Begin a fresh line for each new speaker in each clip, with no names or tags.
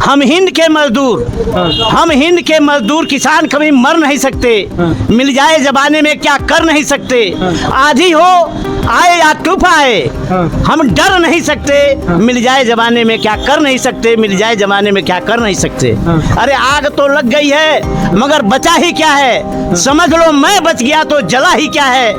हम हिंद के मजदूर किसान कभी मर नहीं सकते, मिल जाए जमाने में क्या कर नहीं सकते, आधी हो आए या तूफान आए, हम डर नहीं सकते, मिल जाए जमाने में क्या कर नहीं सकते, मिल जाए जमाने में क्या कर नहीं सकते। अरे आग तो लग गई है मगर बचा ही क्या है, समझ लो मैं बच गया तो जला ही क्या है।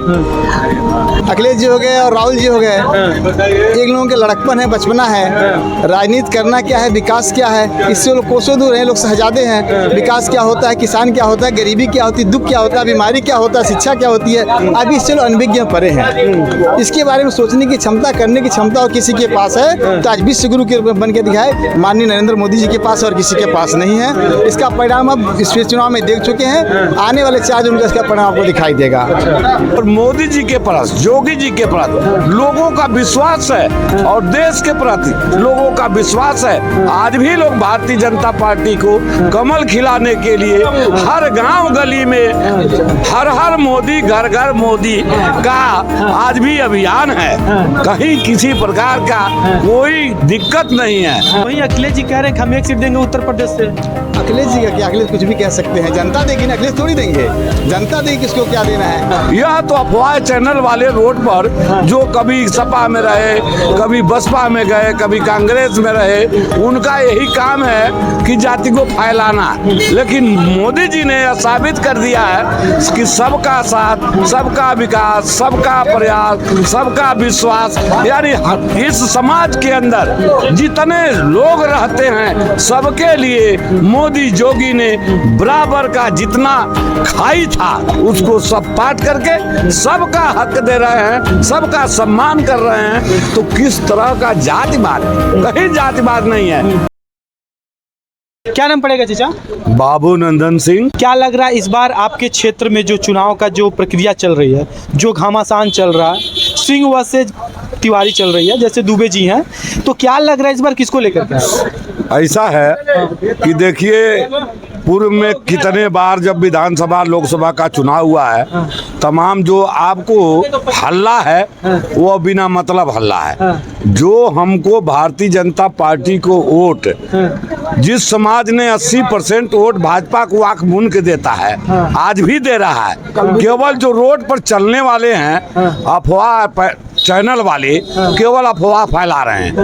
अखिलेश जी हो गए और राहुल जी हो गए, एक लोगों के लड़कपन है, बचपना है, राजनीति करना क्या है, विकास क्या है, इससे लोग कोसों दूर हैं, लोग शहजादे हैं। विकास क्या होता है, किसान क्या होता है, गरीबी क्या होती है, दुख क्या होता है, बीमारी क्या होता है, शिक्षा क्या होती है, अभी इससे लोग अनभिज्ञ पड़े हैं। इसके बारे में सोचने की क्षमता, करने की क्षमता और किसी के पास है तो आज विश्व गुरु के बन के दिखाए माननीय नरेंद्र मोदी जी के पास, और किसी के पास नहीं है। इसका परिणाम अब इस चुनाव में देख चुके हैं, आने वाले 4 जून का इसका परिणाम आपको दिखाई देगा।
और मोदी जी के प्रति, योगी जी के प्रति लोगों का विश्वास है और देश के प्रति लोगों का विश्वास है। आज भी लोग भारतीय जनता पार्टी को कमल खिलाने के लिए हर गांव गली में हर हर मोदी घर घर मोदी का आज भी अभियान है। कहीं किसी प्रकार का कोई दिक्कत नहीं है।
वहीं अखिलेश जी कह रहे हैं कि हम 1 सीट देंगे उत्तर प्रदेश से।
अखिलेश जी का क्या, अखिलेश कुछ भी कह सकते हैं, जनता देगी ना, अखिलेश थोड़ी देंगे, जनता देगी, किसको क्या देना है।
यह तो अफवाह चैनल वाले रोड पर जो कभी सपा में रहे, कभी बसपा में गए, कभी कांग्रेस में रहे, उनका यही काम है कि जाति को फैलाना। लेकिन मोदी जी ने यह साबित कर दिया है कि सबका साथ, सबका विकास, सबका प्रयास, सबका विश्वास, यानी इस समाज के अंदर जितने लोग रहते हैं सबके लिए मोदी जोगी ने बराबर का जितना खाई था उसको सब पाट करके सबका हक दे रहे हैं, सबका सम्मान कर रहे हैं। तो किस तरह का जातिवाद, कहीं जातिवाद नहीं है।
क्या नाम पड़ेगा चाचा?
बाबू नंदन सिंह।
क्या लग रहा है इस बार आपके क्षेत्र में जो चुनाव का जो प्रक्रिया चल रही है, जो घमासान चल रहा है, सिंह वर्सेस तिवारी चल रही है, जैसे दुबे जी हैं, तो क्या लग रहा है इस बार किसको लेकर के?
ऐसा है कि देखिए, पूर्व में कितने बार जब विधानसभा लोकसभा का चुनाव हुआ है, तमाम जो आपको हल्ला है वो बिना मतलब हल्ला है। जो हमको भारतीय जनता पार्टी को वोट, जिस समाज ने 80% वोट भाजपा को आंख मूंद के देता है, आज भी दे रहा है। केवल जो रोड पर चलने वाले हैं, अफवाह चैनल वाले केवल अफवाह फैला रहे हैं।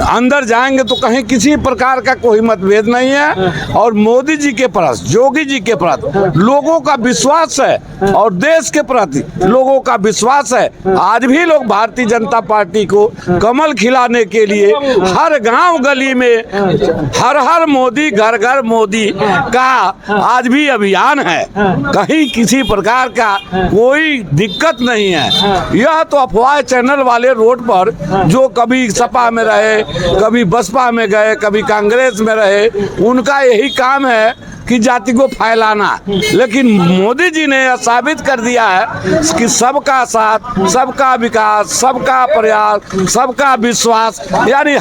अंदर जाएंगे तो कहीं किसी प्रकार का कोई मतभेद नहीं है। और मोदी जी के प्रति, योगी जी के प्रति लोगों का विश्वास है और देश के प्रति लोगों का विश्वास है। आज भी लोग भारतीय जनता पार्टी को कमल खिलाने के लिए हर गांव गली में हर हर मोदी घर घर मोदी का आज भी अभियान है। कहीं किसी प्रकार का कोई दिक्कत नहीं है। यह तो अफवाह चैनल वाले रोड पर जो कभी सपा में रहे, कभी बसपा में गए, कभी कांग्रेस में रहे, उनका यही काम है कि जाति को फैलाना। लेकिन मोदी जी ने यह साबित कर दिया है कि सबका साथ, सबका विकास, सबका प्रयास, सबका विश्वास, यानी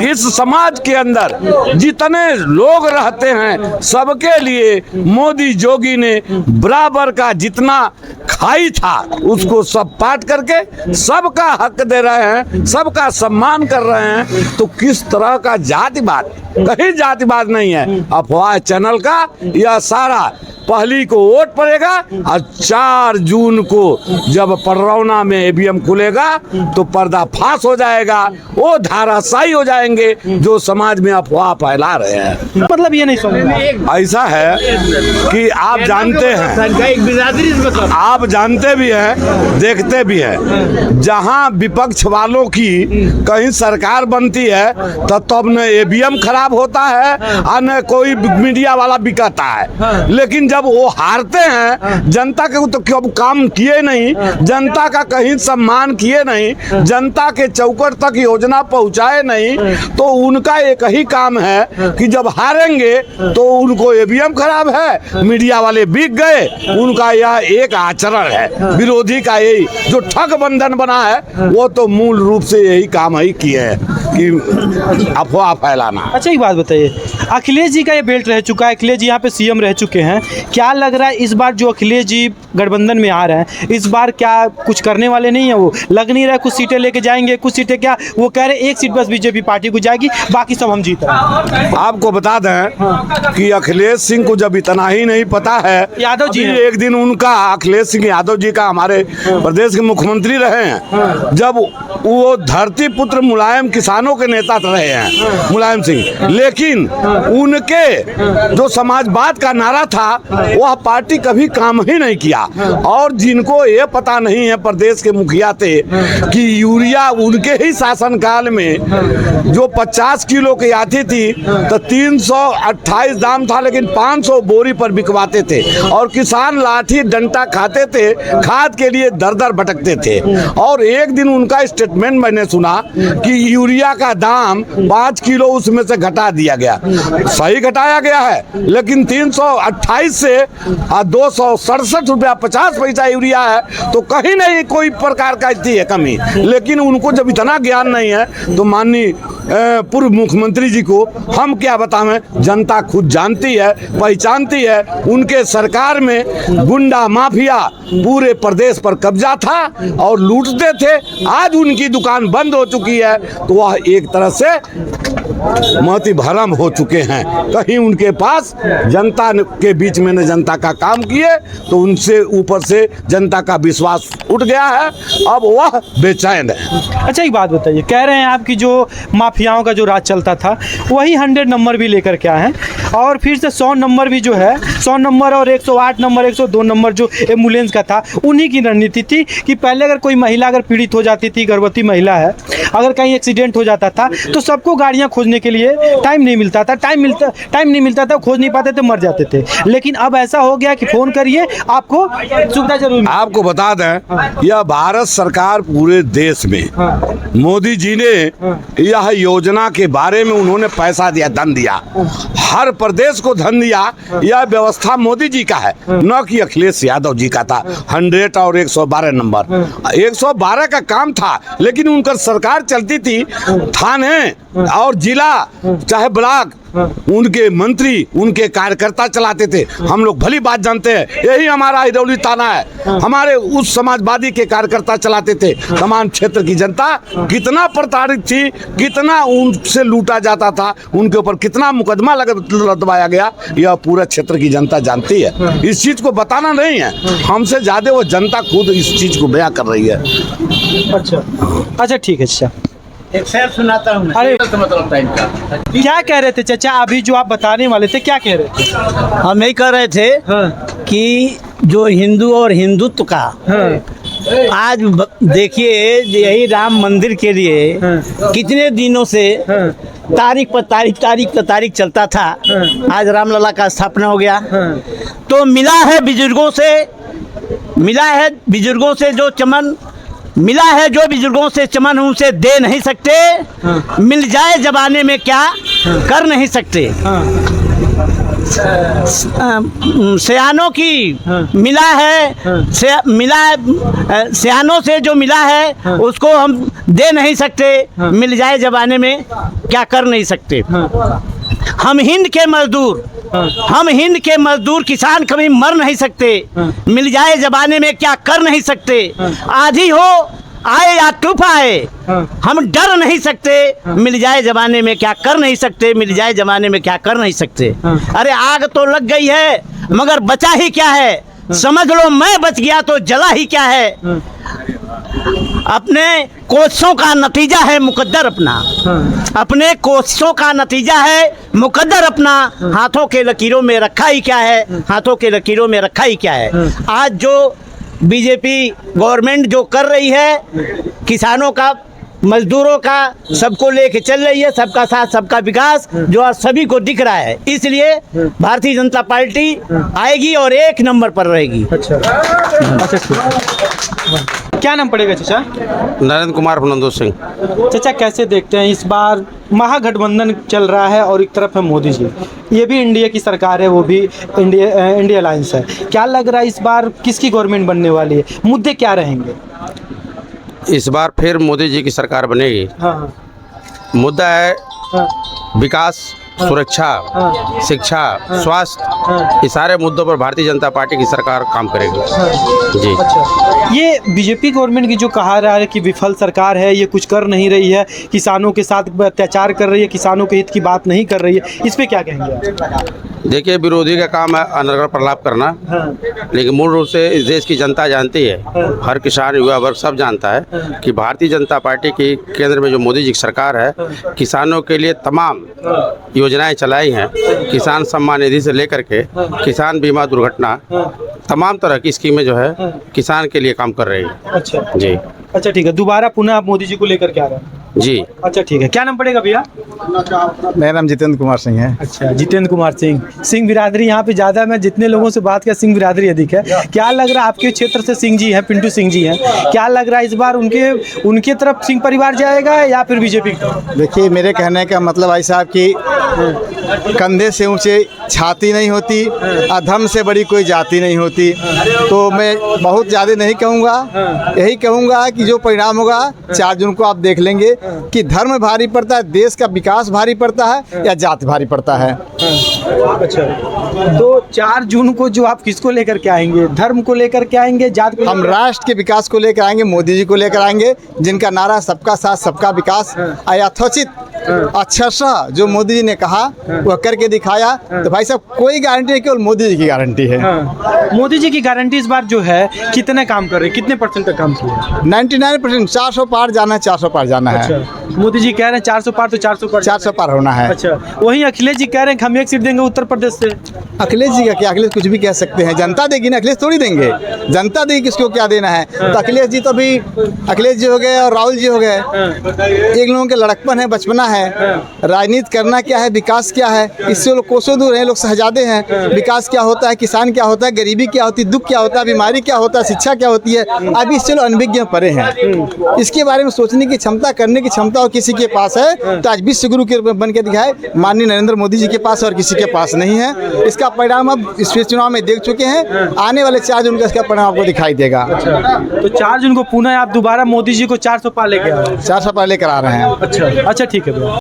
इस समाज के अंदर जितने लोग रहते हैं सबके लिए मोदी जोगी ने बराबर का जितना खाई था उसको सब पाट करके सबका हक दे रहे हैं, सबका सम्मान कर रहे हैं। तो किस तरह का जातिवाद, कहीं जातिवाद नहीं है। अफवाह चैनल का यह सारा पहली को वोट पड़ेगा और 4 जून को जब पररौना में ईवीएम खुलेगा तो पर्दाफाश हो जाएगा, वो धाराशायी हो जाएंगे जो समाज में अफवाह फैला रहे हैं।
मतलब ये नहीं समझ
ऐसा है कि आप जानते हैं, आप जानते भी हैं, देखते भी हैं, जहां विपक्ष वालों की कहीं सरकार बनती है तब न ईवीएम खराब होता है और न कोई मीडिया वाला बिकाता है। लेकिन जब वो हारते हैं, जनता के तो कब काम किए नहीं, जनता का कहीं सम्मान किए नहीं, जनता के चौखट तक योजना पहुंचाए नहीं, तो उनका एक ही काम है कि जब हारेंगे तो उनको ईवीएम खराब है, मीडिया वाले बिक गए, उनका यह एक आचरण है विरोधी का। यही जो ठग बंधन बना है वो तो मूल रूप से यही काम ही किए हैं कि अफवाह फैलाना।
अच्छा एक बात बताइए, अखिलेश जी का ये बेल्ट रह चुका है, अखिलेश जी यहाँ पे सीएम रह चुके हैं, क्या लग रहा है इस बार जो अखिलेश जी गठबंधन में आ रहे हैं इस बार क्या कुछ करने वाले नहीं है? वो लग नहीं रहा है कुछ सीटें लेके जाएंगे, कुछ सीटें क्या वो कह रहे हैं एक सीट बस बीजेपी पार्टी को जाएगी, बाकी सब हम जीत रहे हैं।
आपको बता दें कि अखिलेश सिंह को जब इतना ही नहीं पता है,
यादव जी
अभी
हैं।
एक दिन उनका अखिलेश सिंह यादव जी का हमारे प्रदेश के मुख्यमंत्री रहे हैं, जब वो धरती पुत्र मुलायम किसानों के नेता रहे हैं मुलायम सिंह, लेकिन उनके जो समाजवाद का नारा था वह पार्टी कभी काम ही नहीं किया। और जिनको ये पता नहीं है प्रदेश के मुखिया थे कि यूरिया उनके ही शासनकाल में जो 50 किलो की आती थी तो 328 दाम था, लेकिन 500 बोरी पर बिकवाते थे और किसान लाठी डंटा खाते थे, खाद के लिए दर दर भटकते थे। और एक दिन उनका स्टेटमेंट मैंने सुना कि यूरिया का दाम 5 किलो उसमें से घटा दिया गया। सही घटाया गया है, लेकिन 328 से 267 रुपया 50 पैसा यूरिया है, तो कहीं नहीं कोई प्रकार का इतनी है कमी। लेकिन उनको जब इतना ज्ञान नहीं है तो माननीय पूर्व मुख्यमंत्री जी को हम क्या बताएं, जनता खुद जानती है, पहचानती है। उनके सरकार में गुंडा माफिया पूरे प्रदेश पर कब्जा था और लूटते थे। आज उनकी दुकान बंद हो चुकी है तो वह एक तरह से मोती भरम हो चुके हैं। कहीं उनके पास जनता के बीच में न जनता का काम किए तो उनसे ऊपर से जनता का विश्वास उठ गया है, अब वह बेचैन है।
अच्छा एक बात बताइए, कह रहे हैं आप कि जो माफियाओं का जो राज चलता था वही 100 नंबर भी लेकर के आए हैं और फिर से 100 नंबर भी जो है 100 नंबर और 108 नंबर 102 नंबर जो एम्बुलेंस का था उन्हीं की रणनीति थी कि पहले अगर कोई महिला अगर पीड़ित हो जाती थी, गर्भवती महिला है, अगर कहीं एक्सीडेंट हो जाता था तो सबको गाड़ियाँ खोजने के लिए टाइम नहीं मिलता था, टाइम नहीं मिलता था, खोज नहीं पाते थे, मर जाते थे। लेकिन अब ऐसा हो गया कि फ़ोन करिए आपको सुविधा जरूर मिलेगी।
आपको बता दें यह भारत सरकार पूरे देश में मोदी जी ने यह योजना के बारे में उन्होंने पैसा दिया, धन दिया, हर प्रदेश को धन दिया। यह व्यवस्था मोदी जी का है, न कि अखिलेश यादव जी का था। 100 और 112 नंबर 112 का काम था, लेकिन उनका सरकार चलती थी, थाने और जिला चाहे ब्लॉक उनके मंत्री उनके कार्यकर्ता चलाते थे। हम लोग भली बात जानते हैं, यही हमारा हिरौली थाना है, हमारे उस समाजवादी के कार्यकर्ता चलाते थे। तमाम क्षेत्र की जनता कितना प्रताड़ित थी, कितना उनसे लूटा जाता था, उनके ऊपर कितना मुकदमा लगवाया गया, यह पूरा क्षेत्र की जनता जानती है। इस चीज को बताना नहीं है, हमसे ज्यादा वो जनता खुद इस चीज को बयां कर रही है।
अच्छा ठीक है। अच्छा
एक शेर सुनाता हूँ।
अरे क्या कह रहे थे चाचा, अभी जो आप बताने वाले थे क्या कह रहे थे?
हम यही कह रहे थे कि जो हिंदू और हिंदुत्व का आज देखिए, यही राम मंदिर के लिए कितने दिनों से तारीख पर तारीख चलता था। आज रामलला का स्थापना हो गया तो मिला है बुजुर्गों से जो चमन मिला है, जो बुजुर्गों से चमन उनसे दे नहीं सकते। मिल जाए जमाने में क्या कर नहीं सकते। सयानों की मिला है सयानों से जो मिला है उसको हम दे नहीं सकते। मिल जाए जमाने में क्या कर नहीं सकते। हम हिंद के मजदूर किसान कभी मर नहीं सकते। मिल जाए जमाने में क्या कर नहीं सकते। आधी हो आए या तूफान आए हम डर नहीं सकते। मिल जाए जमाने में क्या कर नहीं सकते। मिल जाए जमाने में क्या कर नहीं सकते। अरे आग तो लग गई है मगर बचा ही क्या है। समझ लो मैं बच गया तो जला ही क्या है। अपने कोशिशों का नतीजा है मुकद्दर अपना। अपने कोशिशों का नतीजा है मुकद्दर अपना। हाथों के लकीरों में रखा ही क्या है। हाथों के लकीरों में रखा ही क्या है। आज जो बीजेपी गवर्नमेंट जो कर रही है किसानों का, मजदूरों का, सबको लेके चल रही है। सबका साथ सबका विकास जो आज सभी को दिख रहा है। इसलिए भारतीय जनता पार्टी आएगी और 1 नंबर पर रहेगी।
अच्छा क्या नाम पड़ेगा चाचा?
नरेंद्र कुमार फर्नांडो सिंह।
चाचा कैसे देखते हैं इस बार महागठबंधन चल रहा है और एक तरफ है मोदी जी, ये भी इंडिया की सरकार है, वो भी इंडिया अलायंस है। क्या लग रहा है इस बार किसकी गवर्नमेंट बनने वाली है? मुद्दे क्या रहेंगे?
इस बार फिर मोदी जी की सरकार बनेगी।
हाँ।
मुद्दा है
हाँ,
विकास, सुरक्षा, शिक्षा, स्वास्थ्य, ये सारे मुद्दों पर भारतीय जनता पार्टी की सरकार काम करेगी। जी।
अच्छा, ये बीजेपी गवर्नमेंट की जो कहा रहा है कि विफल सरकार है, ये कुछ कर नहीं रही है, किसानों के साथ अत्याचार कर रही है, किसानों के हित की बात नहीं कर रही है, इस पे क्या कहेंगे आप?
देखिए, विरोधी का काम है अनर्गल प्रलाप करना,
हाँ,
लेकिन मूल रूप से इस देश की जनता जानती है, हर किसान, युवा वर्ग सब जानता है कि भारतीय जनता पार्टी की केंद्र में जो मोदी जी की सरकार है, किसानों के लिए तमाम योजनाएं चलाई हैं। किसान सम्मान निधि से लेकर के किसान बीमा, दुर्घटना, तमाम तरह की स्कीमें जो है किसान के लिए काम कर रही है।
अच्छा
जी।
अच्छा, ठीक है, दोबारा पुनः आप मोदी जी को लेकर के आ रहे हैं?
जी।
अच्छा, ठीक है, क्या नाम पड़ेगा भैया?
मेरा नाम जितेंद्र कुमार सिंह है।
अच्छा, जितेंद्र कुमार सिंह बिरादरी यहाँ पे ज़्यादा, मैं जितने लोगों से बात किया सिंह बिरादरी अधिक है। क्या लग रहा है आपके क्षेत्र से सिंह जी हैं, पिंटू सिंह जी हैं, क्या लग रहा है इस बार उनके तरफ सिंह परिवार जाएगा या फिर बीजेपी?
देखिए, मेरे कहने का मतलब भाई साहब कि कंधे से ऊंचे छाती नहीं होती, अधम से बड़ी कोई जाति नहीं होती। तो मैं बहुत ज़्यादा नहीं कहूँगा, यही कहूँगा कि जो परिणाम होगा 4 जून को आप देख लेंगे कि धर्म भारी पड़ता है, देश का विकास भारी पड़ता है या जात भारी पड़ता है।
अच्छा, तो 4 जून को जो आप किसको लेकर के आएंगे? धर्म को लेकर के आएंगे, जात को?
हम राष्ट्र के विकास को लेकर आएंगे, मोदी जी को लेकर आएंगे, जिनका नारा सबका साथ सबका विकास, यथोचित अक्षरशः जो मोदी जी ने कहा वह करके दिखाया। तो भाई साहब, कोई गारंटी नहीं, केवल मोदी जी की गारंटी है।
मोदी जी की गारंटी इस बार जो है कितने काम कर रहे हैं, कितने % तक काम किया?
99%, 400 पार जाना है, 400 पार जाना है।
अच्छा, मोदी जी कह रहे हैं 400 पार, तो 400 पार
400 पार होना है।
अच्छा, वहीं अखिलेश जी कह रहे हैं कि हम 1 सीट देंगे उत्तर प्रदेश से।
अखिलेश जी का क्या, अखिलेश कुछ भी कह सकते हैं, जनता देगी ना, अखिलेश थोड़ी देंगे, जनता देगी किसको क्या देना है। तो अखिलेश जी तो अभी अखिलेश जी हो गए और राहुल जी हो गए, एक लोगों के लड़कपन है, बचपना है। राजनीति करना क्या है, विकास क्या है, इससे लोग कोसों दूर हैं, लोग शहजादे हैं। विकास क्या होता है, किसान क्या होता है, गरीबी क्या होती है, दुख क्या होता है, बीमारी क्या होता है, शिक्षा क्या होती है, अभी इससे लोग अनभिज्ञ पड़े हैं। इसके बारे में सोचने की क्षमता, करने की क्षमता और किसी के पास है तो आज विश्व गुरु के बन के दिखाए माननीय नरेंद्र मोदी जी के पास, और किसी के पास नहीं है। इसका परिणाम अब इस चुनाव में देख चुके हैं, आने वाले 4 जून का इसका परिणाम आपको दिखाई देगा।
तो 4 जून को पुनः आप दोबारा मोदी जी को 400 पार लेके आ रहे हैं?
400 पार लेकर आ रहे हैं।
अच्छा, ठीक है भैया।